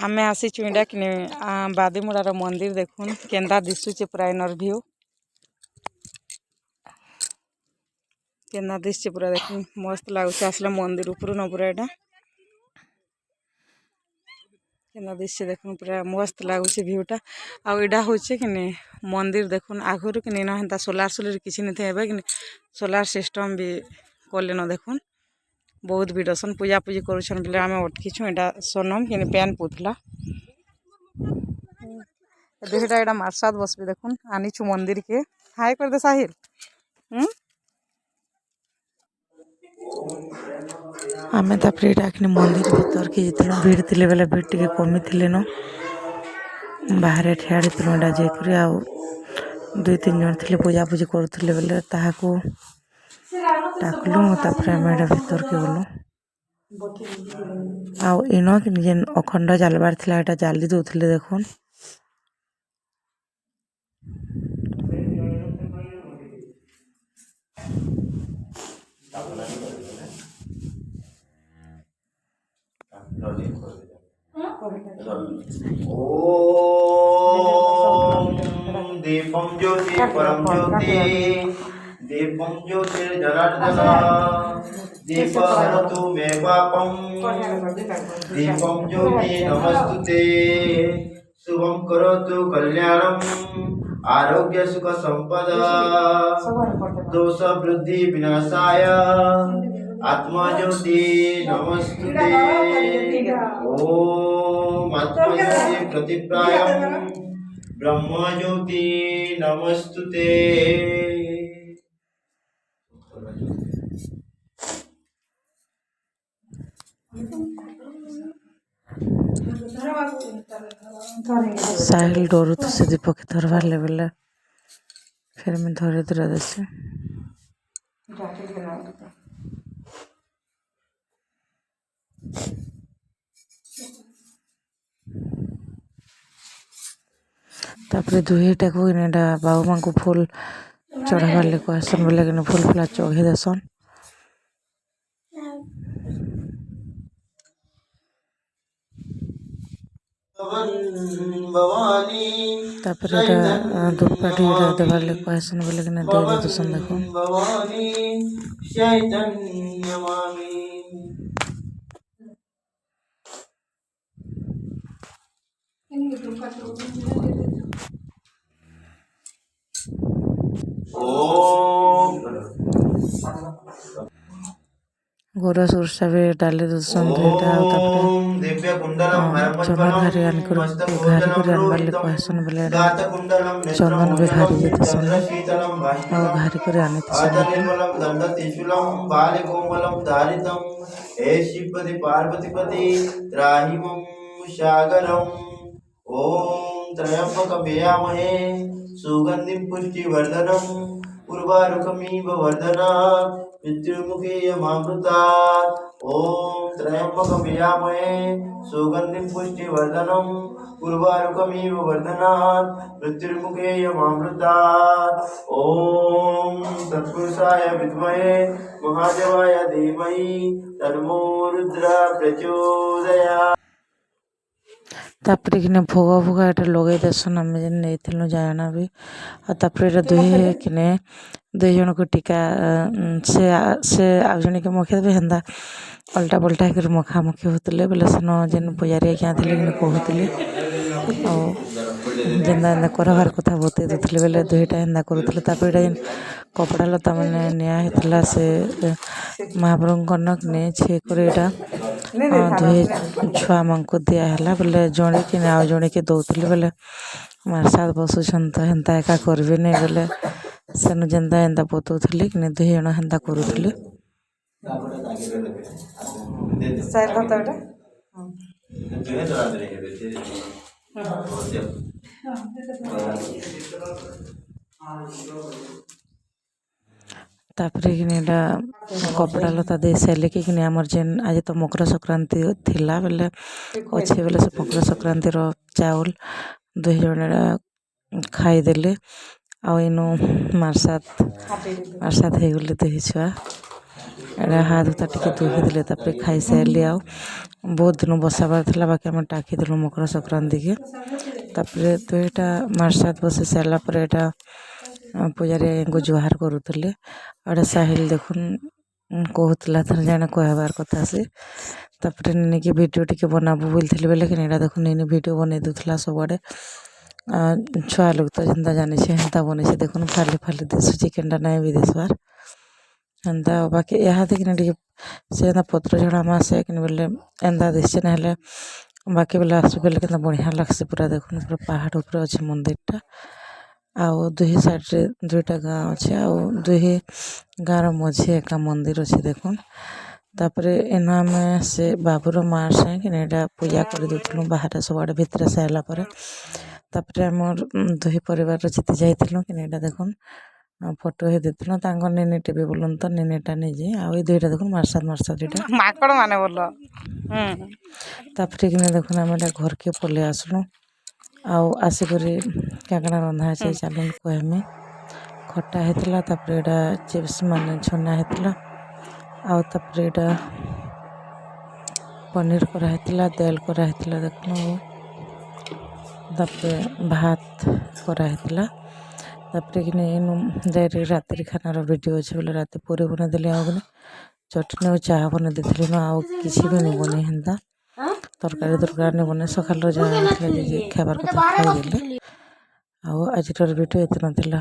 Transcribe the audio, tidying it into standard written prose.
आमे आसीचु इडा कि बादीमुड़ार मंदिर देखुन केंदा दिशुचे पूरा इनर व्यू केंदा दिशुचे पूरा देखुन मस्त लागुचे आसले मंदिर ऊपर न पूरा एटा केंदा दिशुचे देखुन पूरा मस्त लागुचे व्यूटा आ इडा होचे कि मंदिर देखुन आगुरु कि न हेंता सोलार किछि नथे हेबे कि सोलार सिस्टम भी कोले न देखुन बहुत भिड़सन पूजा पूजी करुछन बोले आमे अटकीछु एटा सोनम कि पेन पुतला देखटा एटा मारसाद बसबे देखुन आनिछु मंदिर के हाय कर दे साहिल आमे तापरे एटा कि मंदिर भीतर के जितनो भीड़ थिले बेले भीड़ टिके कमी थिले न बाहर ठियाड़ी थिलो एटा जेकरी आ 2-3 जन थिले पूजा पूजी करुथिले बेले ताहाको डाकलु तापरे आमे एटा भीतर के गलु आ इनो कि जेन अखंड जालबार थिला एटा जाली दउथिले देखुन दीपम ज्योति परम ज्योति दीपम ज्योतिर्जनार्दन दीपहरतु मे पापम दीपम ज्योति नमस्तुते शुभम करोतु कल्याणम आरोग्य सुख संपदा दोष वृद्धि विनाशाय आत्मा ज्योति नमस्तुते ओम आत्मा ज्योति प्रतिप्रायम ब्रह्म ज्योति नमस्तुते साहिल डरू तो से दीपक धरवार लेवल फिर मैं धरे धरा देसे तापरे दुहेटा को इनेडा बाबू मां को फूल चढ़ावार ले कहसन बोले कि फूल फूला चढ़े देसन तापरे धूपकाठी देवार ले कहसन बोले कि दे देसन देखो गोरा सुरसा भी डाले दसन दुईटा चंदन घारी आन कर घारी कर आनबार ले कहसन बोले चंदन भी घारी देसन और घारी कर आने शिवपति पार्वतीपति त्राहिमं सागरम ओम त्रयंबकं यजामहे सुगंधिं पुष्टिवर्धनम् उर्वारुकमिव वर्धनात् मृत्युमुखेयमामृतात् ओम त्रयंबकं यजामहे सुगंधिं पुष्टिवर्धनम् उर्वारुकमिव वर्धनात् मृत्युमुखेयमामृतात् ओम तत्पुरुषाय विद्महे महादेवाय धीमहि तन्नो रुद्र प्रचोदयात् तापरे कि भोग भोग एटा लगे देसन आम जेन नहीं जाना भी तापरे दुहे कि दुई जन को टीका से आउ जन के मखे देवे हेन्दा अल्टा पल्टा कर मखामुखी होते बोले सेन जेन पुजारी क्या थे कहते जेन्दा एंदा करवार कथा बतई दूसरे बेले दुईटा एंदा करुले जेन कपड़ा लता मैंने निया से महाप्रभु ने छेकटा दुहे छुआ मान को दिहला बोले जड़े कि आउ जड़े के दौले बोले मारसाद बसुन तो हेन्ता एका करबे नहीं बोले सेनु जेन्दा एंदा बतौले कि दुई जन हेन्ता करुले तापरे कि कपड़ा लता दे सारे कि आमर जेन आज तो मकर संक्रांति थिला बेले अच्छे बेले से मकर संक्रांति चाउल दुई जन खाईदेले आउ इनु मारसाद हो गले दुई छुआ ଏଇଟା ହାତ ହୁତା ଟିକେ ଧୋଇଦେଲେ ତାପରେ ଖାଇସାରିଲି। ଆଉ ବହୁତ ଦିନ ବସାବାର ଥିଲା ବାକି ଆମେ ଡାକିଦେଲୁ ମକର ସଂକ୍ରାନ୍ତିକି। ତାପରେ ଦୁଇଟା ମାର୍ସାଦ ବସେଇ ସାରିଲା ପରେ ଏଇଟା ପୂଜାରୀ ଆଇଙ୍କୁ ଜୁହାର କରୁଥିଲେ। ଏଇଟା ସାହିଲ ଦେଖୁନ୍ କହୁଥିଲା ତାର ଜାଣେ କହିବାର କଥା ସେ। ତାପରେ ନେଇକି ଭିଡ଼ିଓ ଟିକେ ବନାବୁ ବୋଲିଥିଲି ବେଲେ କି ଏଇଟା ଦେଖୁନ୍ ନେଇନି ଭିଡ଼ିଓ ବନେଇ ଦେଉଥିଲା ସବୁଆଡ଼େ। ଛୁଆ ଲୋକ ତ ଯେନ୍ତା ଜାନିଛେ ହେନ୍ତା ବନେଇছে ଦେଖୁନ୍ ଫାଲି ଫାଲି ଦିଶୁଛି କେନ୍ଟା ନାଇଁ ବି ଦିଶବାର ହେନ୍ତା। ବାକି ଇହାଦେ କିନା ଟିକେ ସେ ଏନ୍ତା ପତ୍ର ଝଡ଼ା ମାସେ କିନି ବେଲେ ଏନ୍ତା ଦିଶଛେ ନାହେଲେ ବାକି ବେଲେ ଆସୁ ବେଲେ କେନ୍ତା ବଢ଼ିଆ ଲାଗ୍ସି। ପୁରା ଦେଖୁନ୍ ପୁରା ପାହାଡ଼ ଉପରେ ଅଛି ମନ୍ଦିରଟା। ଆଉ ଦୁହି ସାଇଡ଼୍ରେ ଦୁଇଟା ଗାଁ ଅଛେ ଆଉ ଦୁହି ଗାଁର ମଝି ଏକା ମନ୍ଦିର ଅଛେ ଦେଖୁନ୍। ତାପରେ ଏନ ଆମେ ସେ ବାବୁର ମାଆର୍ ସାଙ୍ଗେ କିନି ଏଇଟା ପୂଜା କରିଦେଉଥିଲୁ ବାହାରେ ସବୁଆଡ଼େ ଭିତରେ ସାରିଲା ପରେ। ତାପରେ ଆମର୍ ଦୁହି ପରିବାରର ଯେତେ ଯାଇଥିଲୁ କିନି ଏଇଟା ଦେଖୁନ୍ ଫଟୋ ହେଇ ଦେଇଥିଲୁ ତାଙ୍କର ନିନିଟେ ବି ବୋଲୁନ୍ ତ ନିନିଟା ନିଜେ। ଆଉ ଏଇ ଦୁଇଟା ଦେଖୁନ୍ ମାର୍ସାଦ ଦୁଇଟା ମାଙ୍କଡ଼ ମାନେ ବୋଲ। ତାପରେ କିନା ଦେଖୁନ୍ ଆମେ ଏଇଟା ଘରକେ ପଲେଇ ଆସିଲୁ। ଆଉ ଆସିକରି କାଣା ରନ୍ଧା ହେଇଛେ ଚାଲୁନ୍ କହେମି। ଖଟା ହେଇଥିଲା ତାପରେ ଏଇଟା ଚିପ୍ସ ମାନେ ଛନା ହେଇଥିଲା। ଆଉ ତାପରେ ଏଇଟା ପନିର କରାହେଇଥିଲା ଦାଲ୍ କରାହେଇଥିଲା ଦେଖୁନ୍। ଆଉ ତାପରେ ଭାତ କରାହେଇଥିଲା। ତାପରେ କିନି ଇନୁ ଯାଇକି ରାତିରେ ଖାନାର ଭିଡ଼ିଓ ଅଛି ବୋଲେ ରାତି ପୁରୀ ବନେଇଦେଲି। ଆଉ କିନି ଚଟନି ଆଉ ଚାହା ବନେଇ ଦେଇଥିଲି ନ ଆଉ କିଛି ବି ନି ବନେଇ ହେନ୍ତା। ତରକାରୀ ନି ବନେଇ ସକାଳର ଯାହା ହେଇଥିଲା ଯେ ଖାଇବାର କଥା ଖାଇଦେଲେ। ଆଉ ଆଜିର ଭିଡ଼ିଓ ଏତେ ନଥିଲା।